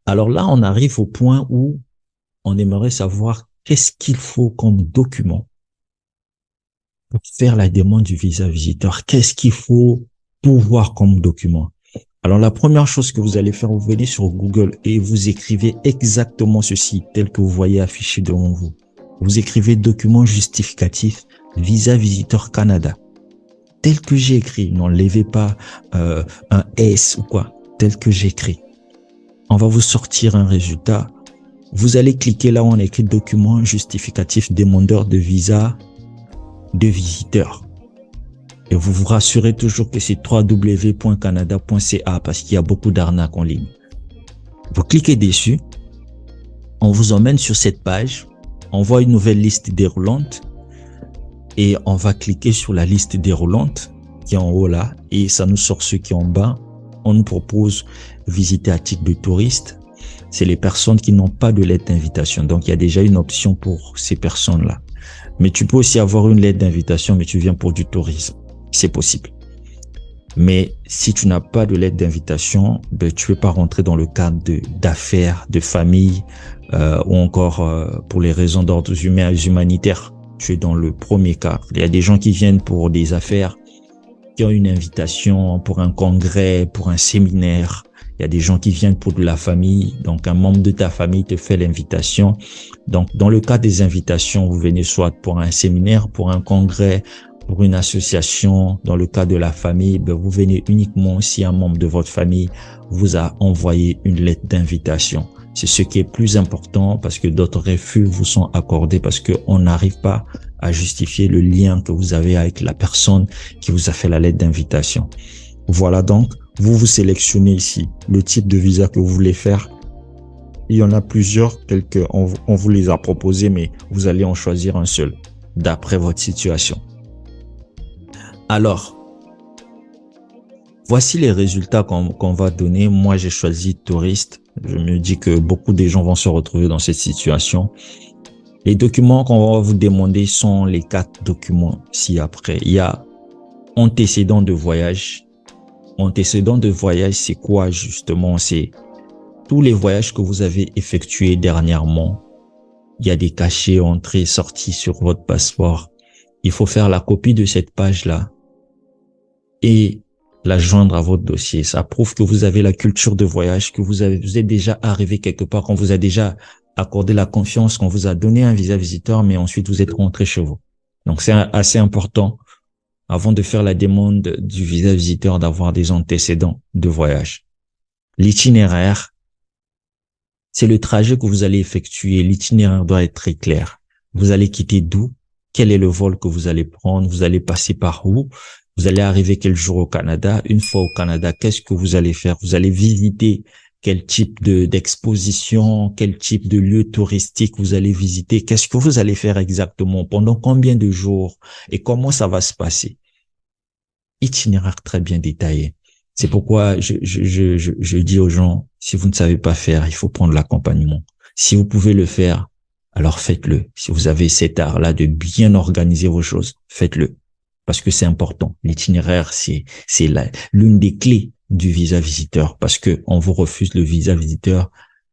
Alors là, on arrive au point où on aimerait savoir qu'est-ce qu'il faut comme document pour faire la demande du visa visiteur. Qu'est-ce qu'il faut pouvoir comme document? Alors, la première chose que vous allez faire, vous venez sur Google et vous écrivez exactement ceci, tel que vous voyez affiché devant vous. Vous écrivez document justificatif Visa Visiteur Canada. Tel que j'ai écrit, n'enlevez pas un S ou quoi, tel que j'ai écrit. On va vous sortir un résultat. Vous allez cliquer là où on écrit document justificatif demandeur de visa de visiteur. Et vous vous rassurez toujours que c'est www.canada.ca parce qu'il y a beaucoup d'arnaques en ligne. Vous cliquez dessus, on vous emmène sur cette page, on voit une nouvelle liste déroulante et on va cliquer sur la liste déroulante qui est en haut là et ça nous sort ceux qui sont en bas. On nous propose visiter à titre de touriste. C'est les personnes qui n'ont pas de lettre d'invitation. Donc, il y a déjà une option pour ces personnes-là. Mais tu peux aussi avoir une lettre d'invitation, mais tu viens pour du tourisme. C'est possible. Mais si tu n'as pas de lettre d'invitation, ben, tu ne peux pas rentrer dans le cadre d'affaires, de famille, ou encore pour les raisons d'ordre humain et humanitaire. Tu es dans le premier cas. Il y a des gens qui viennent pour des affaires, qui ont une invitation pour un congrès, pour un séminaire. Il y a des gens qui viennent pour de la famille. Donc, un membre de ta famille te fait l'invitation. Donc, dans le cas des invitations, vous venez soit pour un séminaire, pour un congrès, pour une association. Dans le cas de la famille, ben, vous venez uniquement si un membre de votre famille vous a envoyé une lettre d'invitation. C'est ce qui est plus important parce que d'autres refus vous sont accordés parce qu'on n'arrive pas à justifier le lien que vous avez avec la personne qui vous a fait la lettre d'invitation. Voilà donc, vous sélectionnez ici le type de visa que vous voulez faire. Il y en a plusieurs, on vous les a proposés, mais vous allez en choisir un seul d'après votre situation. Alors, voici les résultats qu'on va donner. Moi, j'ai choisi touriste. Je me dis que beaucoup de gens vont se retrouver dans cette situation. Les documents qu'on va vous demander sont les 4 documents ci-après. Il y a antécédent de voyage. Antécédent de voyage, c'est quoi justement? C'est tous les voyages que vous avez effectués dernièrement. Il y a des cachets, entrées, sorties sur votre passeport. Il faut faire la copie de cette page-là et la joindre à votre dossier. Ça prouve que vous avez la culture de voyage, que vous êtes déjà arrivé quelque part, qu'on vous a déjà accordé la confiance, qu'on vous a donné un visa visiteur, mais ensuite vous êtes rentré chez vous. Donc c'est assez important avant de faire la demande du visa visiteur d'avoir des antécédents de voyage. L'itinéraire, c'est le trajet que vous allez effectuer. L'itinéraire doit être très clair. Vous allez quitter d'où? Quel est le vol que vous allez prendre? Vous allez passer par où? Vous allez arriver quel jour au Canada? Une fois au Canada, qu'est-ce que vous allez faire? Vous allez visiter quel type d'exposition, quel type de lieu touristique vous allez visiter? Qu'est-ce que vous allez faire exactement? Pendant combien de jours? Et comment ça va se passer? Itinéraire très bien détaillé. C'est pourquoi je dis aux gens, si vous ne savez pas faire, il faut prendre l'accompagnement. Si vous pouvez le faire, alors faites-le. Si vous avez cet art-là de bien organiser vos choses, faites-le. Parce que c'est important. L'itinéraire, c'est l'une des clés du visa visiteur parce que on vous refuse le visa visiteur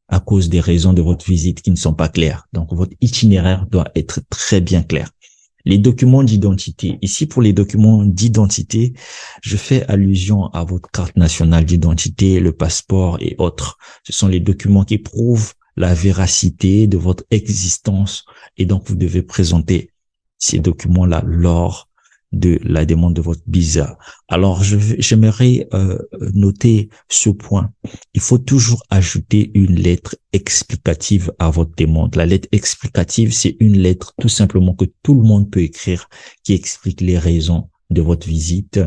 à cause des raisons de votre visite qui ne sont pas claires. Donc, votre itinéraire doit être très bien clair. Les documents d'identité. Ici, pour les documents d'identité, je fais allusion à votre carte nationale d'identité, le passeport et autres. Ce sont les documents qui prouvent la véracité de votre existence et donc vous devez présenter ces documents-là lors de la demande de votre visa. Alors, j'aimerais noter ce point. Il faut toujours ajouter une lettre explicative à votre demande. La lettre explicative, c'est une lettre tout simplement que tout le monde peut écrire qui explique les raisons de votre visite,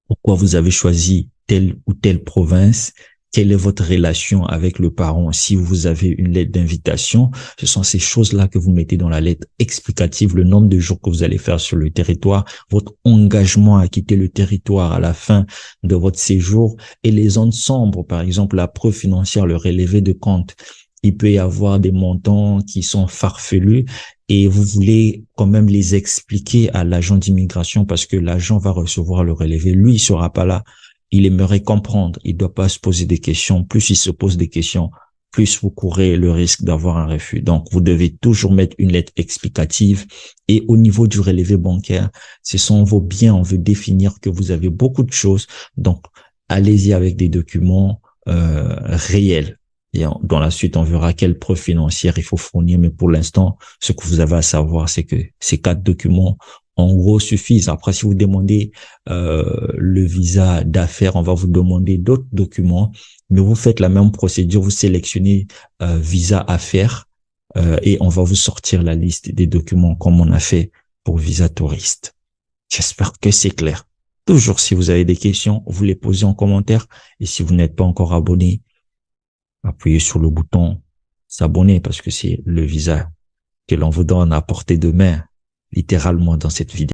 pourquoi vous avez choisi telle ou telle province, quelle est votre relation avec le parent. Si vous avez une lettre d'invitation, ce sont ces choses-là que vous mettez dans la lettre explicative, le nombre de jours que vous allez faire sur le territoire, votre engagement à quitter le territoire à la fin de votre séjour et les zones sombres, par exemple la preuve financière, le relevé de compte. Il peut y avoir des montants qui sont farfelus et vous voulez quand même les expliquer à l'agent d'immigration parce que l'agent va recevoir le relevé. Lui, il sera pas là. il aimerait comprendre. Il ne doit pas se poser des questions. Plus il se pose des questions, plus vous courez le risque d'avoir un refus. Donc, vous devez toujours mettre une lettre explicative. Et au niveau du relevé bancaire, ce sont vos biens. On veut définir que vous avez beaucoup de choses. Donc, allez-y avec des documents réels. Et dans la suite, on verra quelles preuves financières il faut fournir. Mais pour l'instant, ce que vous avez à savoir, c'est que ces 4 documents, en gros, suffisent. Après, si vous demandez le visa d'affaires, on va vous demander d'autres documents. Mais vous faites la même procédure, vous sélectionnez visa affaires et on va vous sortir la liste des documents comme on a fait pour visa touriste. J'espère que c'est clair. Toujours, si vous avez des questions, vous les posez en commentaire. Et si vous n'êtes pas encore abonné, appuyez sur le bouton s'abonner parce que c'est le visa que l'on vous donne à portée de main, littéralement dans cette vidéo.